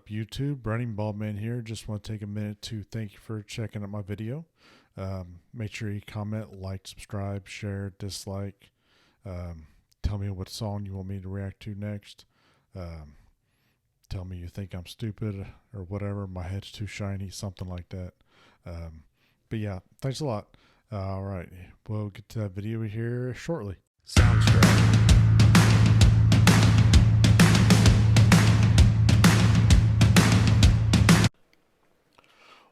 YouTube, Running Baldman here. Just want to take a minute to thank you for checking out my video. Make sure you comment, like, subscribe, share, dislike. Tell me what song you want me to react to next. Tell me you think I'm stupid or whatever. My head's too shiny, something like that. But yeah, thanks a lot. All right, we'll get to that video here shortly. Soundtrack.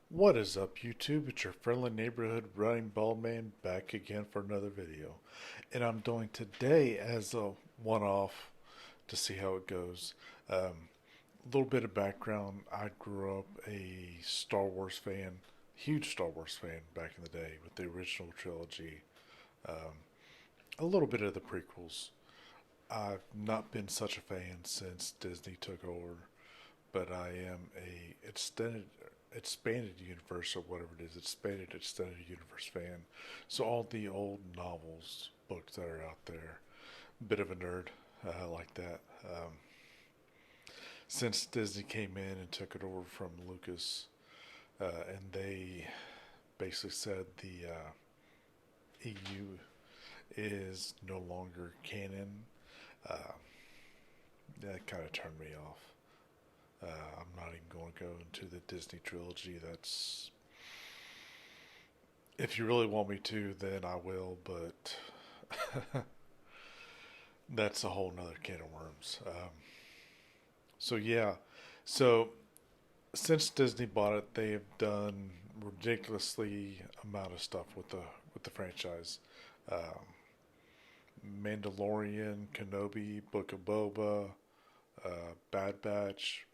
What is up, YouTube? It's your friendly neighborhood running bald man back again for another video. And I'm doing today as a one-off to see how it goes. A little bit of background. I grew up a Star Wars fan, huge Star Wars fan back in the day with the original trilogy. A little bit of the prequels. I've not been such a fan since Disney took over, but I am a expanded universe or whatever it is, expanded extended universe fan. So all the old novels, books that are out there, bit of a nerd like that. Since Disney came in and took it over from Lucas, and they basically said the EU is no longer canon, that kind of turned me off. I'm not even going to go into the Disney trilogy. That's, if you really want me to, then I will, but that's a whole nother can of worms. So yeah, so since Disney bought it, they have done ridiculously amount of stuff with the franchise. Mandalorian, Kenobi, Book of Boba, Bad Batch.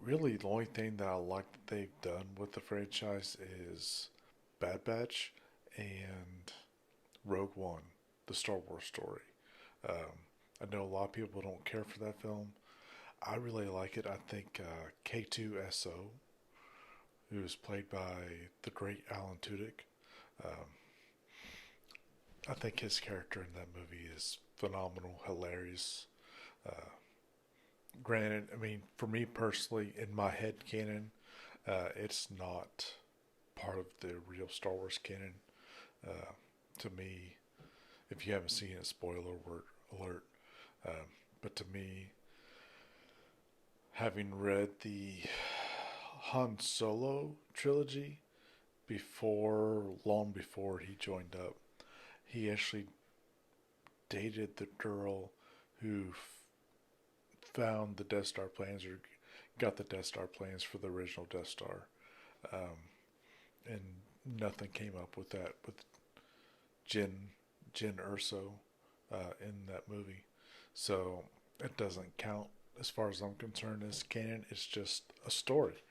Really, the only thing that I like that they've done with the franchise is Bad Batch and Rogue One, the Star Wars story. I know a lot of people don't care for that film. I really like it. I think K2SO, who was played by the great Alan Tudyk, I think his character in that movie is phenomenal, hilarious. Granted, I mean, for me personally, in my head canon, it's not part of the real Star Wars canon. To me, if you haven't seen it, spoiler alert. But to me, having read the Han Solo trilogy long before he joined up, he actually dated the girl who found the Death Star plans, or got the Death Star plans for the original Death Star, and nothing came up with that with Jyn Erso in that movie, so it doesn't count as far as I'm concerned as canon. It's just a story,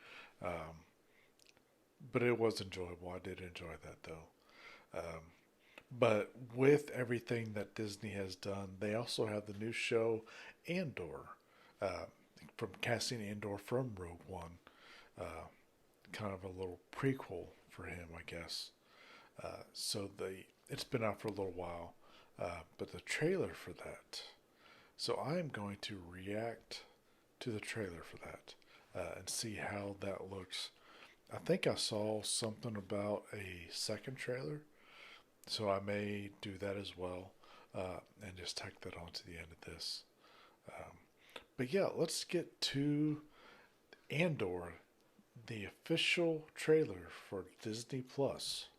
but it was enjoyable. I did enjoy that though. But with everything that Disney has done, they also have the new show Andor. From casting Andor from Rogue One, kind of a little prequel for him, I guess. So it's been out for a little while, but the trailer for that. So I am going to react to the trailer for that and see how that looks. I think I saw something about a second trailer, so I may do that as well and just tack that on to the end of this. But yeah, let's get to Andor, the official trailer for Disney Plus.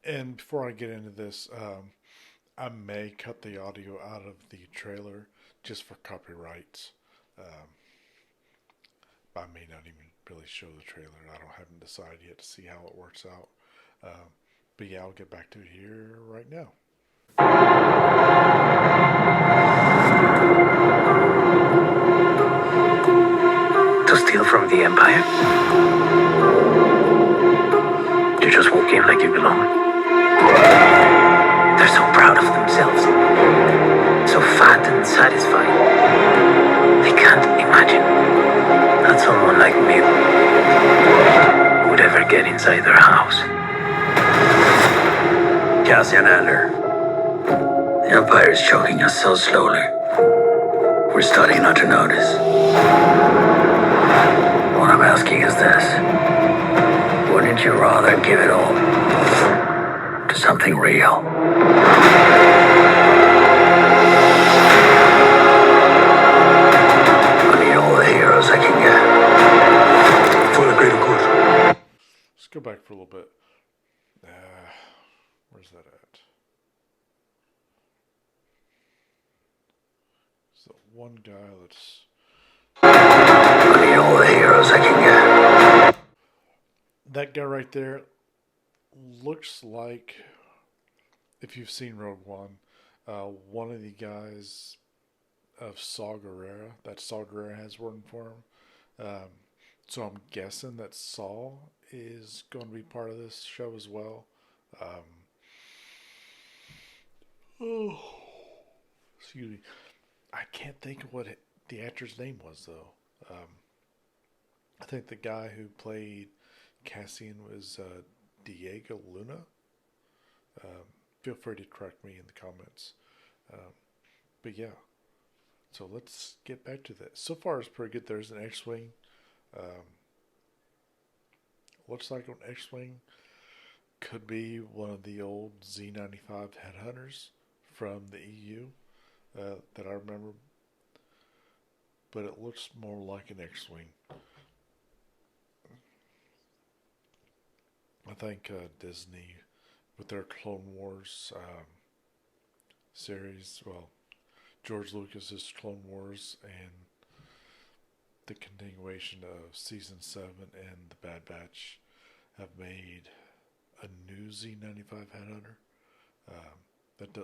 And before I get into this, I may cut the audio out of the trailer just for copyrights. I may not even really show the trailer. Haven't decided yet to see how it works out. But yeah, I'll get back to it here right now. To steal from the Empire? To just walk in like you belong? They're so proud of themselves, so fat and satisfied. They can't imagine inside their house. Cassian Andor. The Empire is choking us so slowly. We're starting not to notice. What I'm asking is this. Wouldn't you rather give it all to something real? I need all the heroes I can get. For the greater good. Let's go back for a little bit. Where's that at? It's the one guy that's... I need all the heroes I can get. That guy right there looks like, if you've seen Rogue One, one of the guys of Saw Gerrera, that Saw Gerrera has working for him. So I'm guessing that Saw is going to be part of this show as well. Excuse me. I can't think of what the actor's name was, though. I think the guy who played Cassian was Diego Luna. Feel free to correct me in the comments. But yeah. So let's get back to that. So far, it's pretty good. There's an X-Wing. Looks like an X-Wing could be one of the old Z-95 headhunters from the EU that I remember. But it looks more like an X-Wing. I think Disney, with their Clone Wars series, well, George Lucas's Clone Wars and the continuation of Season 7 and The Bad Batch have made a new Z-95 headhunter that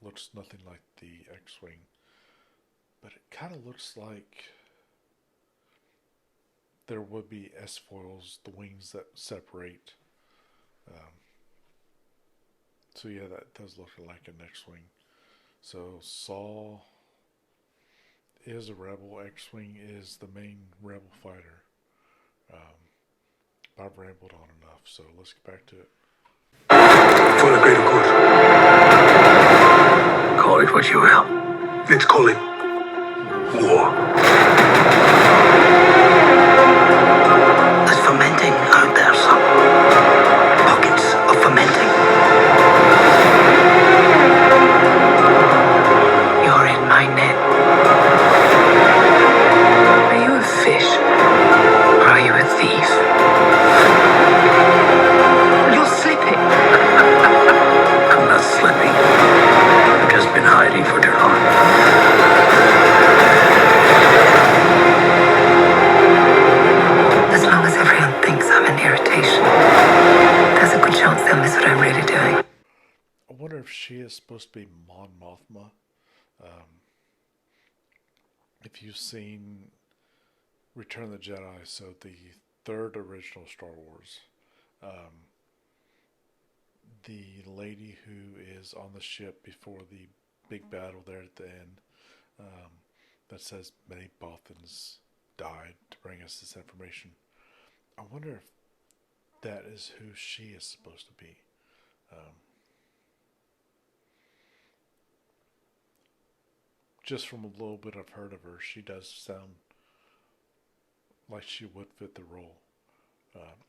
looks nothing like the X-Wing. But it kind of looks like there would be S-foils, the wings that separate. So yeah, that does look like an X-Wing. So Saw is a rebel. X-Wing is the main rebel fighter. I've rambled on enough, so let's get back to it. For the greater good. Call it what you will. Let's call it war. There's fermenting out there, son. Pockets of fermenting. You're in my net. Are you a fish? Or are you a thief? You're slipping. I'm not slipping. I've just been hiding for too long. As long as everyone thinks I'm an irritation, there's a good chance they'll miss what I'm really doing. I wonder if she is supposed to be Mon Mothma. If you've seen Return of the Jedi, so the third original Star Wars, the lady who is on the ship before the big battle there at the end, that says many Bothans died to bring us this information. I wonder if that is who she is supposed to be. Just from a little bit I've heard of her, she does sound like she would fit the role.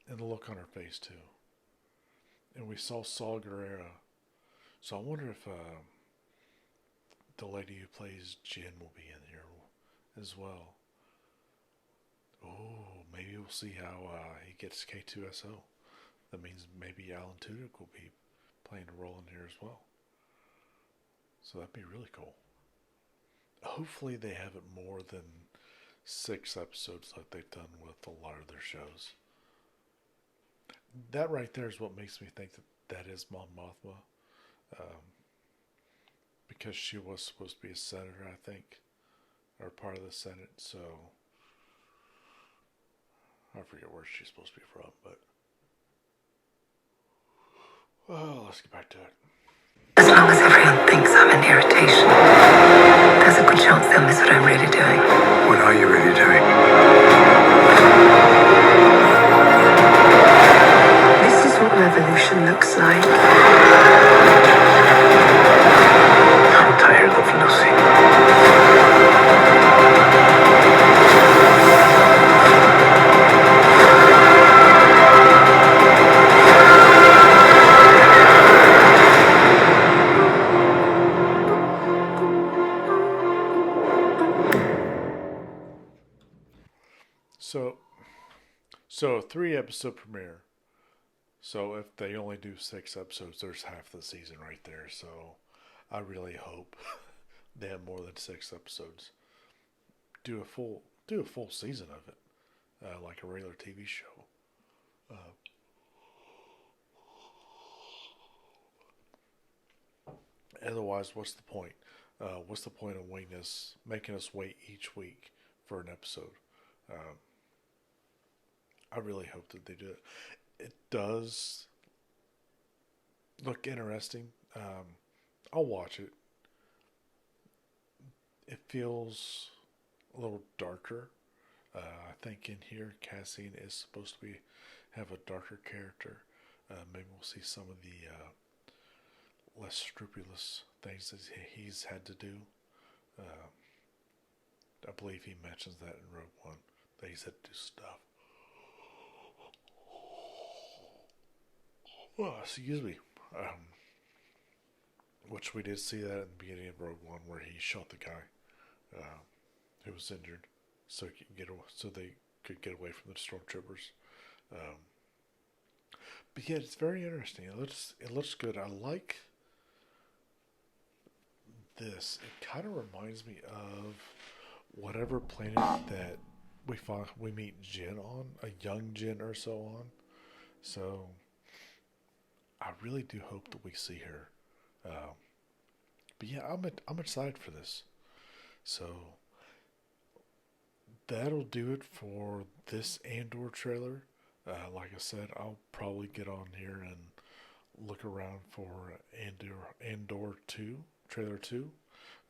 And the look on her face, too. And we saw Saw Gerrera. So I wonder if the lady who plays Jin will be in here as well. Oh, maybe we'll see how he gets K2SO. That means maybe Alan Tudyk will be playing a role in here as well. So that'd be really cool. Hopefully they have it more than 6 episodes like they've done with a lot of their shows. That right there is what makes me think that is Mon Mothma. Because she was supposed to be a senator, I think. Or part of the Senate, so... I forget where she's supposed to be from, but... Well, let's get back to it. As long as everyone thinks I'm an irritation, there's a good chance they'll miss what I'm really doing. What are you really doing? So, so a 3 episode premiere. So if they only do 6 episodes, there's half the season right there. So I really hope they have more than 6 episodes. Do a full season of it, like a regular TV show. Uh, Otherwise, what's the point? What's the point of making us wait each week for an episode? Um, I really hope that they do it. It does look interesting. I'll watch it. It feels a little darker. I think in here, Cassian is supposed to be have a darker character. Maybe we'll see some of the less scrupulous things that he's had to do. Uh, I believe he mentions that in Rogue One, that he's had to do stuff. Well, excuse me. Which we did see that in the beginning of Rogue One, where he shot the guy uh, who was injured, so they could get away from the stormtroopers. Um, but yeah, it's very interesting. It looks good. I like this. It kind of reminds me of whatever planet that we meet Jin on, a young Jin or so on. So I really do hope that we see her. Um, but yeah, I'm excited for this. So that'll do it for this Andor trailer. Like I said, I'll probably get on here and look around for Andor 2, trailer 2,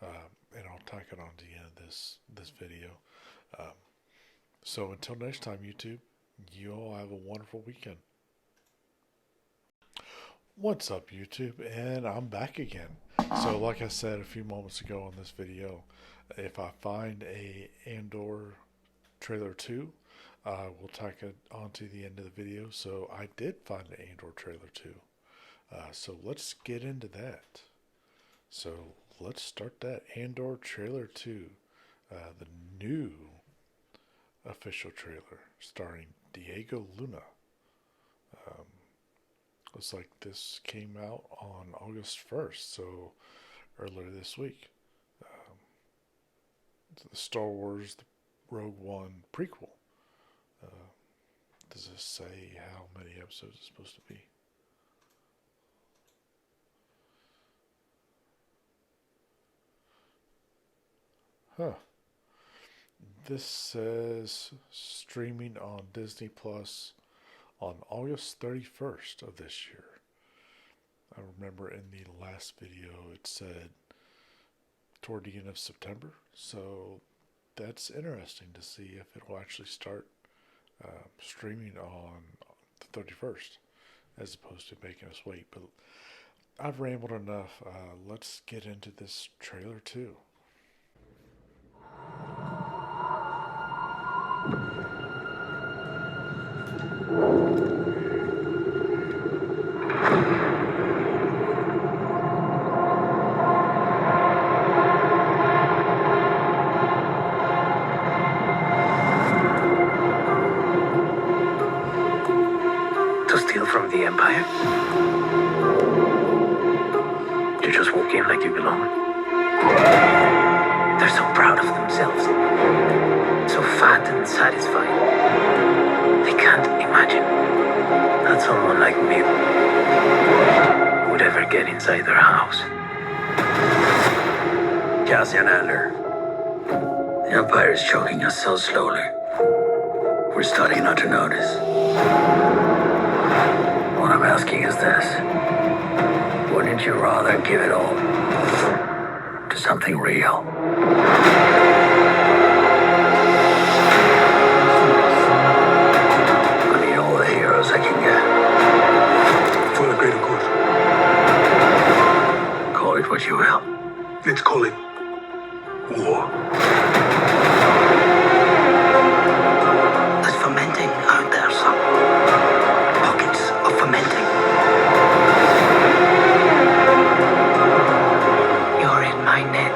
and I'll tack it on to the end of this video. Um, so until next time, YouTube, you all have a wonderful weekend. What's up, YouTube? And I'm back again. So like I said a few moments ago on this video, if I find a Andor trailer 2, we'll tack it onto the end of the video. So I did find an Andor trailer 2. So let's get into that. So let's start that Andor trailer 2, the new official trailer starring Diego Luna. Looks like this came out on August 1st, so earlier this week. The Star Wars Rogue One prequel. Uh, does this say how many episodes it's supposed to be? Huh. This says streaming on Disney Plus on August 31st of this year. I remember in the last video it said toward the end of September, so that's interesting to see if it will actually start streaming on the 31st as opposed to making us wait. But I've rambled enough. Let's get into this trailer too. To steal from the Empire? To just walk in like you belong? They're so proud of themselves. So fat and satisfied. They can't imagine that someone like me would ever get inside their house. Cassian Andor. The Empire is choking us so slowly. We're starting not to notice. What I'm asking is this. Wouldn't you rather give it all to something real? I need all the heroes I can get. For the greater good. Call it what you will. Let's call it war. There's fermenting out there, son. Pockets of fermenting. You're in my net.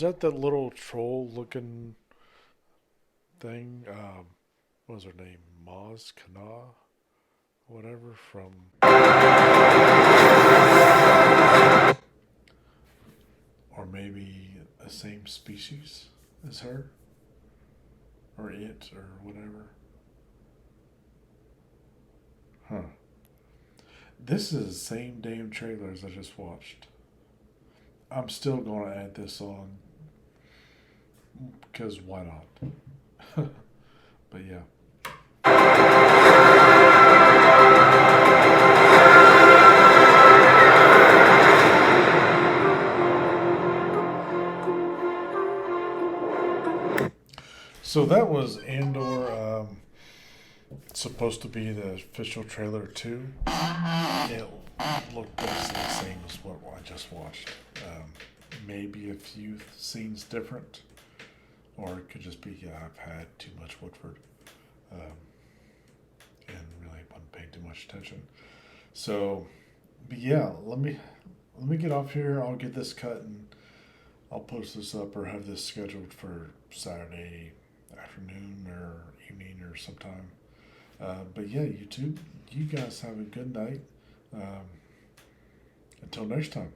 that the little troll looking thing? What was her name? Maz Kana? Whatever from. Or maybe the same species as her? Or it, or whatever. Huh. This is the same damn trailer as I just watched. I'm still going to add this on because why not? But yeah. So that was Andor. Supposed to be the official trailer too. It looked basically the same as what I just watched. Maybe a few scenes different, or it could just be I've had too much Woodford, and really wasn't paying too much attention. So, but yeah, let me get off here. I'll get this cut and I'll post this up or have this scheduled for Saturday afternoon or evening or sometime. But yeah, YouTube, you guys have a good night. Until next time.